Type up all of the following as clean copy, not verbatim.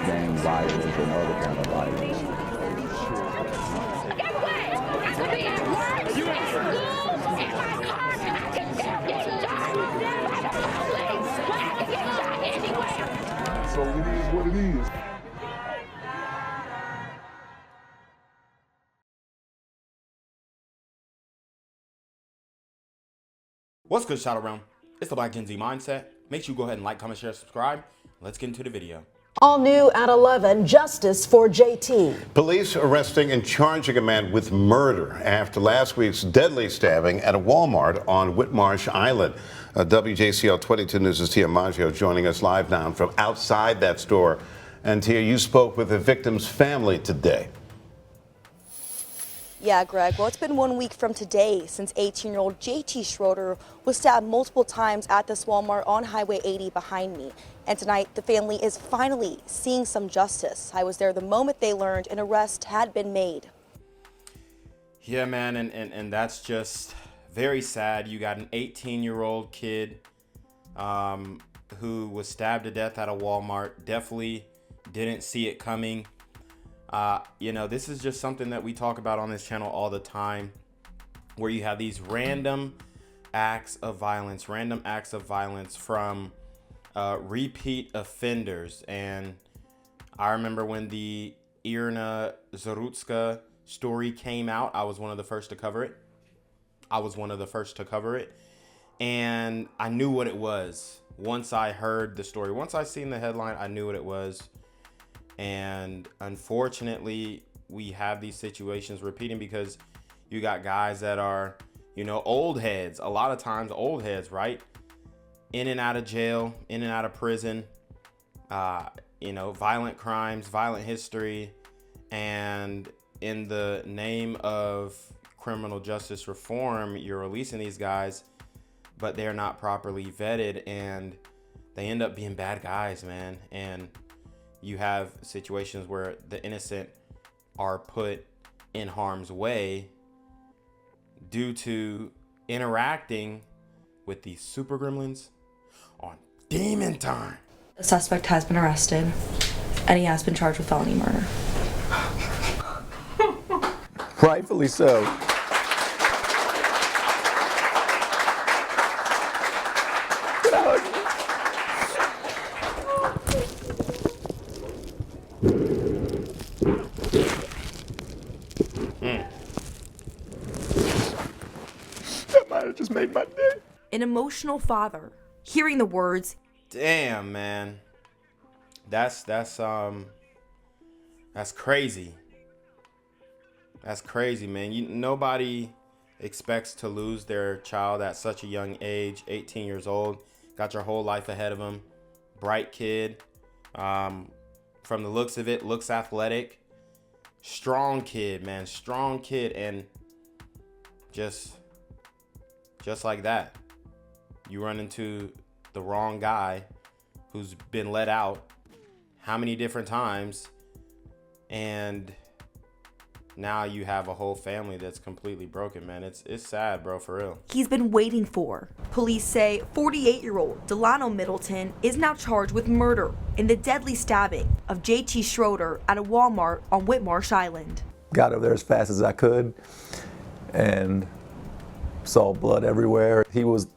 gang violence and other kind of violence. Get away! I could be at work, at school, in my car, and I can still get shot by the police. But I can get shot anywhere. So it is what it is. What's good, Shadow Realm? It's the Black Gen Z Mindset. Make sure you go ahead and like, comment, share, subscribe. Let's get into the video. All new at 11, justice for JT. Police arresting and charging a man with murder after last week's deadly stabbing at a Walmart on Whitmarsh Island. WJCL 22 News' Tia Maggio joining us live now from outside that store. And Tia, you spoke with the victim's family today. Yeah, Greg. Well, it's been 1 week from today since 18-year-old JT Schroeder was stabbed multiple times at this Walmart on Highway 80 behind me. And tonight, the family is finally seeing some justice. I was there the moment they learned an arrest had been made. Yeah, man, and that's just very sad. You got an 18-year-old kid who was stabbed to death at a Walmart. Definitely didn't see it coming. You know, this is just something that we talk about on this channel all the time, where you have these random acts of violence from repeat offenders. And I remember when the Irina Zarutska story came out, I was one of the first to cover it. And I knew what it was. Once I heard the story, once I seen the headline, I knew what it was. And unfortunately, we have these situations repeating because you got guys that are, you know, old heads, a lot of times old heads, right? In and out of jail, in and out of prison, you know, violent crimes, violent history. And in the name of criminal justice reform, you're releasing these guys, but they're not properly vetted and they end up being bad guys, man. And you have situations where the innocent are put in harm's way due to interacting with these super gremlins on demon time. The suspect has been arrested and he has been charged with felony murder. Rightfully so. That might have just made my day. An emotional father hearing the words, Damn, man. That's crazy. That's crazy, man. Nobody expects to lose their child at such a young age, 18 years old. Got your whole life ahead of him. Bright kid. From the looks of it, looks athletic. Strong kid, man. Strong kid. And just like that, you run into the wrong guy who's been let out how many different times, and now you have a whole family that's completely broken, man. It's sad, bro, for real. he's been waiting for. Police say 48-year-old Delano Middleton is now charged with murder in the deadly stabbing of JT Schroeder at a Walmart on Whitmarsh Island. Got over there as fast as I could and saw blood everywhere. He was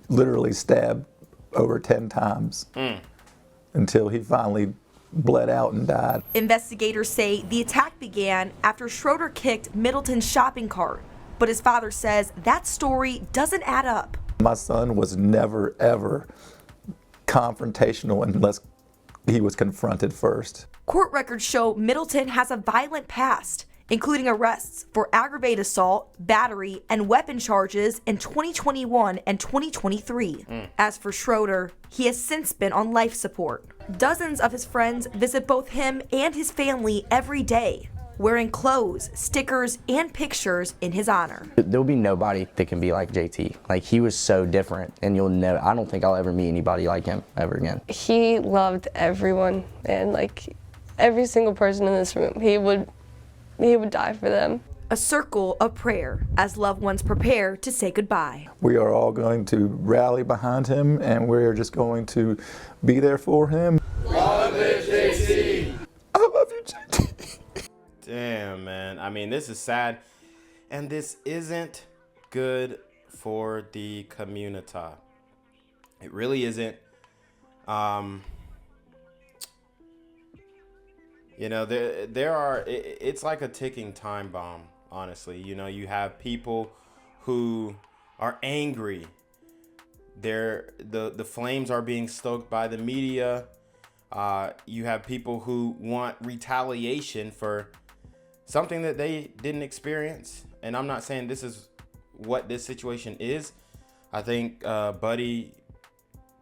literally stabbed over 10 times until he finally bled out and died. Investigators say the attack began after Schroeder kicked Middleton's shopping cart, but his father says that story doesn't add up. My son was never, ever confrontational unless he was confronted first. Court records show Middleton has a violent past, including arrests for aggravated assault, battery, and weapon charges in 2021 and 2023. As for Schroeder, he has since been on life support. Dozens of his friends visit both him and his family every day, wearing clothes, stickers, and pictures in his honor. There'll be nobody that can be like JT. Like, he was so different, and you'll never, I don't think I'll ever meet anybody like him ever again. He loved everyone, and like every single person in this room, he would die for them. A circle of prayer as loved ones prepare to say goodbye. We are all going to rally behind him, and we're just going to be there for him. Long live JT! I mean, this is sad, and this isn't good for the community. It really isn't. You know, it's like a ticking time bomb, honestly. You know, you have people who are angry. The flames are being stoked by the media. You have people who want retaliation for something that they didn't experience. And I'm not saying this is what this situation is. I think Buddy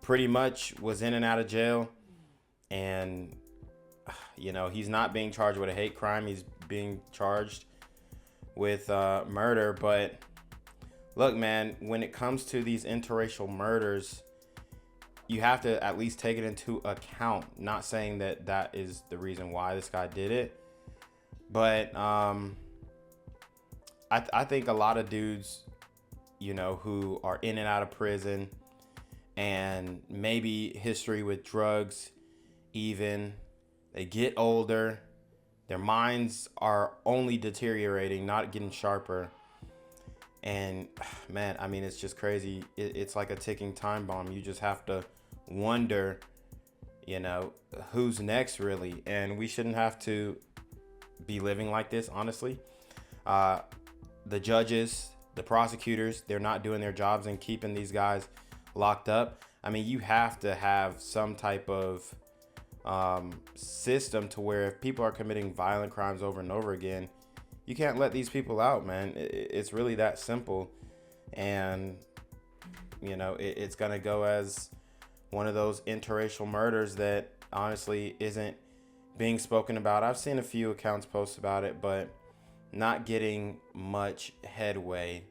pretty much was in and out of jail, and you know, he's not being charged with a hate crime. He's being charged with murder. But look, man, when it comes to these interracial murders, you have to at least take it into account. Not saying that that is the reason why this guy did it, but I think a lot of dudes, you know, who are in and out of prison and maybe history with drugs, even, they get older, their minds are only deteriorating, not getting sharper. And man, I mean, it's just crazy. It's like a ticking time bomb. You just have to wonder, you know, who's next, really. And we shouldn't have to be living like this, honestly. The judges, the prosecutors, they're not doing their jobs and keeping these guys locked up. I mean, you have to have some type of system to where if people are committing violent crimes over and over again, you can't let these people out, man. It's really that simple. And, you know, it's going to go as one of those interracial murders that honestly isn't being spoken about. I've seen a few accounts post about it, but not getting much headway.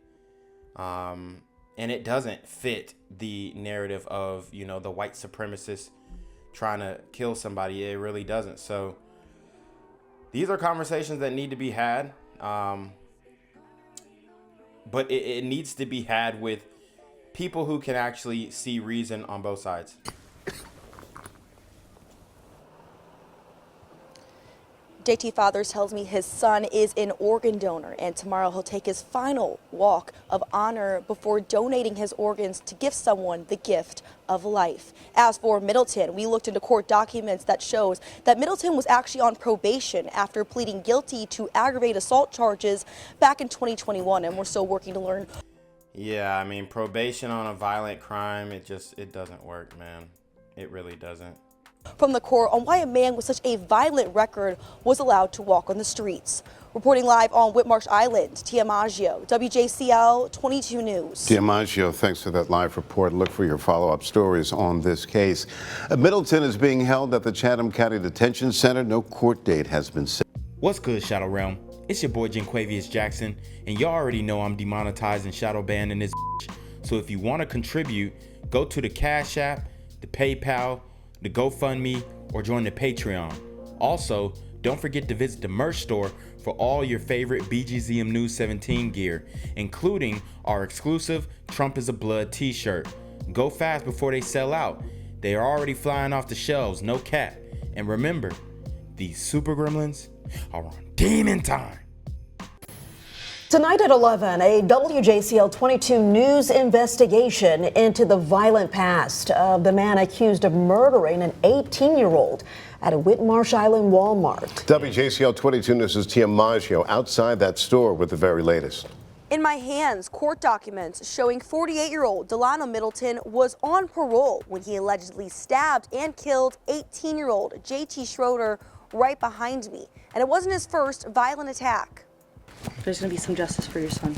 And it doesn't fit the narrative of, you know, the white supremacist trying to kill somebody. It really doesn't. So these are conversations that need to be had. But it needs to be had with people who can actually see reason on both sides. JT father tells me his son is an organ donor, and tomorrow he'll take his final walk of honor before donating his organs to give someone the gift of life. As for Middleton, we looked into court documents that shows that Middleton was actually on probation after pleading guilty to aggravated assault charges back in 2021, and we're still working to learn. Yeah, I mean, probation on a violent crime, it doesn't work, man. It really doesn't. From the court on why a man with such a violent record was allowed to walk on the streets. Reporting live on Whitmarsh Island, Tia Maggio, WJCL 22 News. Tia Maggio, thanks for that live report. Look for your follow-up stories on this case. Middleton is being held at the Chatham County Detention Center. No court date has been set. What's good, Shadow Realm? It's your boy Jenquavius Jackson, and y'all already know I'm demonetized and shadow banned in this bitch. So if you want to contribute, go to the Cash App, the PayPal, the GoFundMe, or join the Patreon. Also, don't forget to visit the merch store for all your favorite BGZM News 17 gear, including our exclusive Trump is a Blood t-shirt. Go fast before they sell out. They are already flying off the shelves, no cap. And remember, these super gremlins are on demon time. Tonight at 11, a WJCL 22 News investigation into the violent past of the man accused of murdering an 18-year-old at a Whitmarsh Island Walmart. WJCL 22 News' Tia Maggio outside that store with the very latest. In my hands, court documents showing 48-year-old Delano Middleton was on parole when he allegedly stabbed and killed 18-year-old JT Schroeder right behind me. And it wasn't his first violent attack. There's going to be some justice for your son.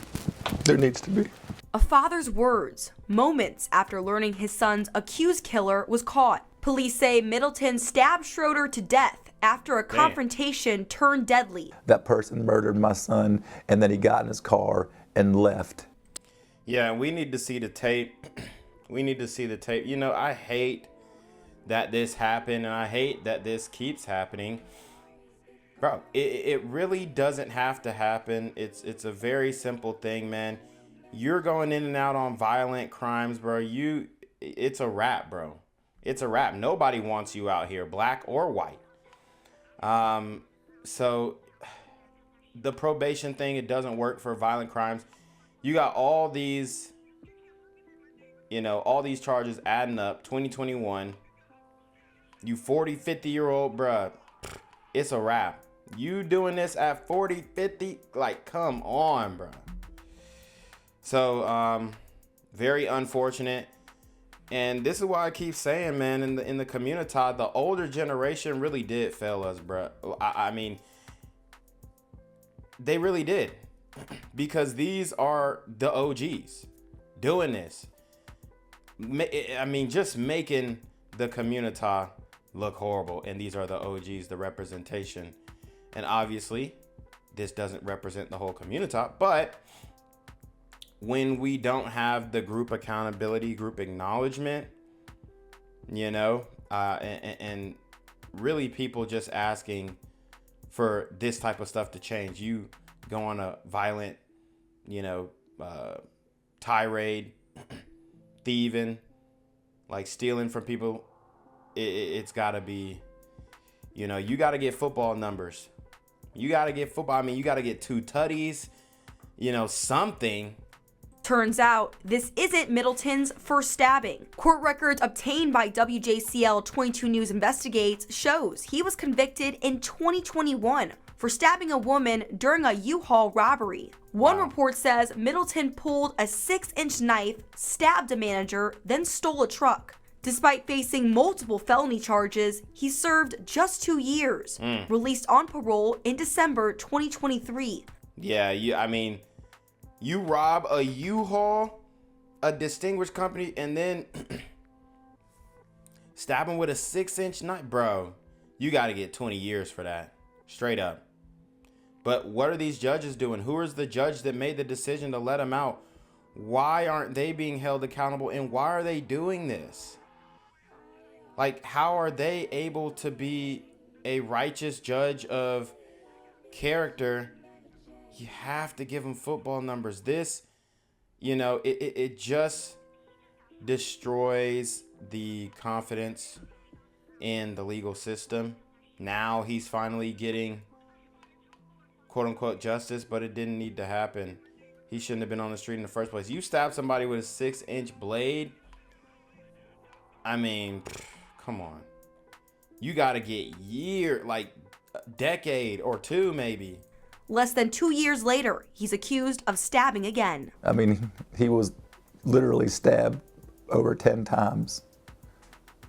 There needs to be. A father's words, moments after learning his son's accused killer was caught. Police say Middleton stabbed Schroeder to death after a confrontation turned deadly. That person murdered my son, and then he got in his car and left. Yeah, we need to see the tape. We need to see the tape. You know, I hate that this happened, and I hate that this keeps happening. Bro, it really doesn't have to happen. It's a very simple thing, man. You're going in and out on violent crimes, bro. It's a wrap, bro. It's a wrap. Nobody wants you out here, black or white. So the probation thing, it doesn't work for violent crimes. You got all these, all these charges adding up. 2021, you 40, 50-year-old, bruh, it's a wrap. You doing this at 40, 50, like, come on, bruh. So, very unfortunate. And this is why I keep saying, man, in the community, the older generation really did fail us, bruh. I mean, they really did. Because these are the OGs doing this. I mean, just making the community look horrible. And these are the OGs, the representation. And obviously, this doesn't represent the whole community. But when we don't have the group accountability, group acknowledgement, and really people just asking for this type of stuff to change. You go on a violent, tirade, thieving, like stealing from people. It's got to be, you got to get football numbers. You got to get football. I mean, you got to get 2 tutties, something. Turns out this isn't Middleton's first stabbing. Court records obtained by WJCL 22 News Investigates shows he was convicted in 2021 for stabbing a woman during a U-Haul robbery. One report says Middleton pulled a 6-inch knife, stabbed a manager, then stole a truck. Despite facing multiple felony charges, he served just 2 years, released on parole in December 2023. Yeah, you rob a U-Haul, a distinguished company, and then stab him with a 6-inch knife. Bro, you got to get 20 years for that. Straight up. But what are these judges doing? Who is the judge that made the decision to let him out? Why aren't they being held accountable? And why are they doing this? Like, how are they able to be a righteous judge of character? You have to give them football numbers. This, it just destroys the confidence in the legal system. Now he's finally getting quote unquote justice, but it didn't need to happen. He shouldn't have been on the street in the first place. You stab somebody with a 6-inch blade. I mean, come on. You got to get a decade or 2 maybe. Less than 2 years later, he's accused of stabbing again. I mean, he was literally stabbed over 10 times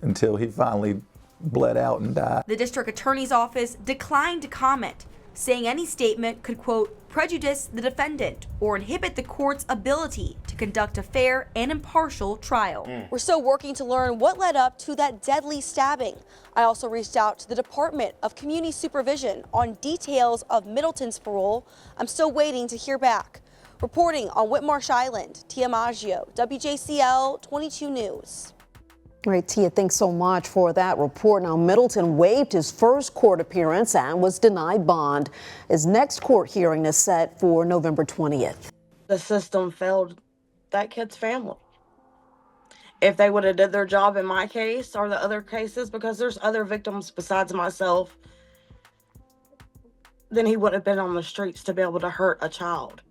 until he finally bled out and died. The district attorney's office declined to comment, saying any statement could, quote, prejudice the defendant or inhibit the court's ability to conduct a fair and impartial trial. We're still working to learn what led up to that deadly stabbing. I also reached out to the Department of Community Supervision on details of Middleton's parole. I'm still waiting to hear back. Reporting on Whitmarsh Island, Tia Maggio, WJCL 22 News. All right, Tia, thanks so much for that report. Now, Middleton waived his first court appearance and was denied bond. His next court hearing is set for November 20th. The system failed that kid's family. If they would have did their job in my case or the other cases, because there's other victims besides myself, then he wouldn't have been on the streets to be able to hurt a child.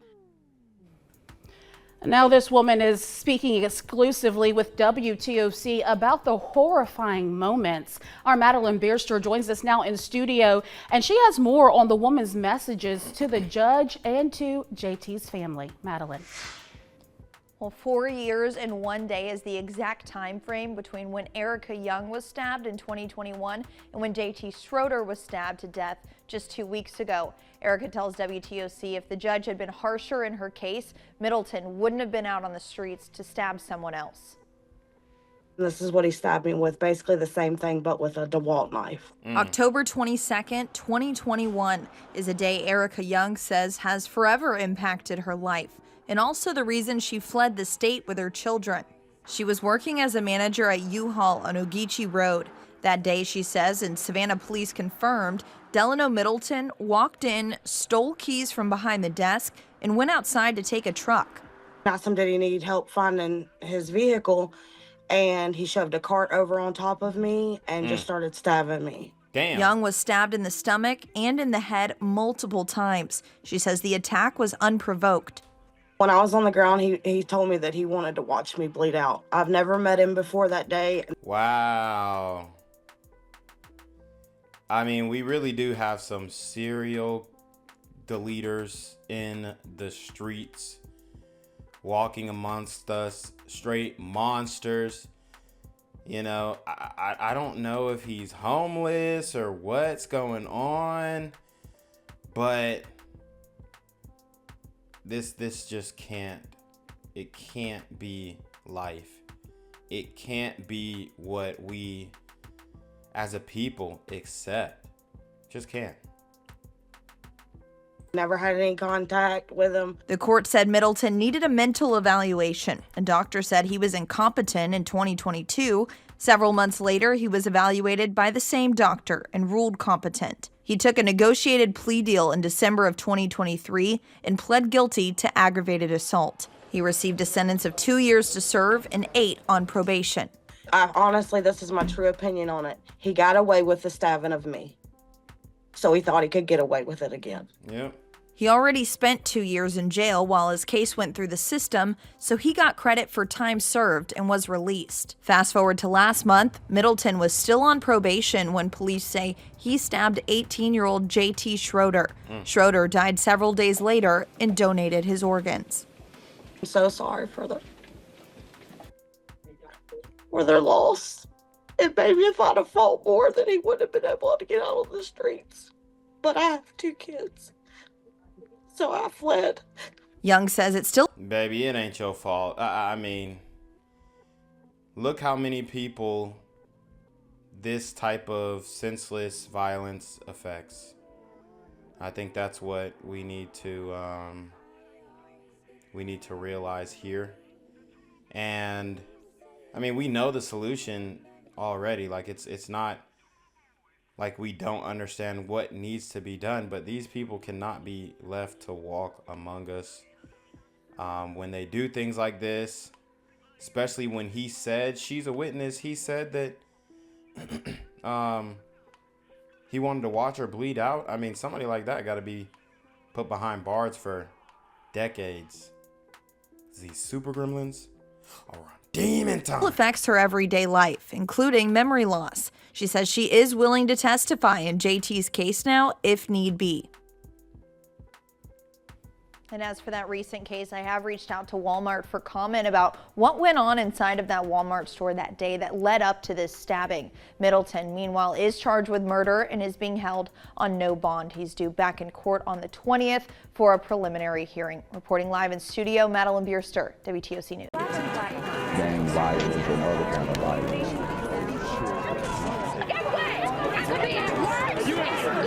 Now this woman is speaking exclusively with WTOC about the horrifying moments. Our Madeline Bierster joins us now in studio, and she has more on the woman's messages to the judge and to JT's family. Madeline. Well, 4 years and 1 day is the exact time frame between when Erica Young was stabbed in 2021 and when JT Schroeder was stabbed to death just 2 weeks ago. Erica tells WTOC if the judge had been harsher in her case, Middleton wouldn't have been out on the streets to stab someone else. This is what he stabbed me with, basically the same thing, but with a DeWalt knife. October 22nd, 2021 is a day Erica Young says has forever impacted her life, and also the reason she fled the state with her children. She was working as a manager at U-Haul on Ogeechee Road. That day, she says, and Savannah police confirmed, Delano Middleton walked in, stole keys from behind the desk, and went outside to take a truck. Asked him did he need help finding his vehicle, and he shoved a cart over on top of me and just started stabbing me. Damn. Young was stabbed in the stomach and in the head multiple times. She says the attack was unprovoked. When I was on the ground, he told me that he wanted to watch me bleed out. I've never met him before that day. Wow. I mean, we really do have some serial deleters in the streets, walking amongst us, straight monsters. You know, I don't know if he's homeless or what's going on, but this just can't be life. It can't be what we as a people accept. Just can't. Never had any contact with him. The court said Middleton needed a mental evaluation. A doctor said he was incompetent in 2022. Several months later, he was evaluated by the same doctor and ruled competent. He took a negotiated plea deal in December of 2023 and pled guilty to aggravated assault. He received a sentence of 2 years to serve and 8 on probation. Honestly, this is my true opinion on it. He got away with the stabbing of me. So he thought he could get away with it again. Yep. He already spent 2 years in jail while his case went through the system, so he got credit for time served and was released. Fast forward to last month, Middleton was still on probation when police say he stabbed 18-year-old JT Schroeder. Schroeder died several days later and donated his organs. I'm so sorry for their loss. It made me thought of fought more that he wouldn't have been able to get out on the streets. But I have 2 kids. So I fled. Young says it's still... Baby, it ain't your fault. I mean, look how many people this type of senseless violence affects. I think that's what we need to realize here. And I mean, we know the solution already. Like it's not like we don't understand what needs to be done, but these people cannot be left to walk among us when they do things like this, especially when he said, she's a witness, he said that he wanted to watch her bleed out. I mean, somebody like that got to be put behind bars for decades. These super gremlins are on demon time. Affects her everyday life, including memory loss. She says she is willing to testify in JT's case now if need be. And as for that recent case, I have reached out to Walmart for comment about what went on inside of that Walmart store that day that led up to this stabbing. Middleton, meanwhile, is charged with murder and is being held on no bond. He's due back in court on the 20th for a preliminary hearing. Reporting live in studio, Madeline Bierster, WTOC News. Gang violence and other kind of violence. Get away! I could be at work!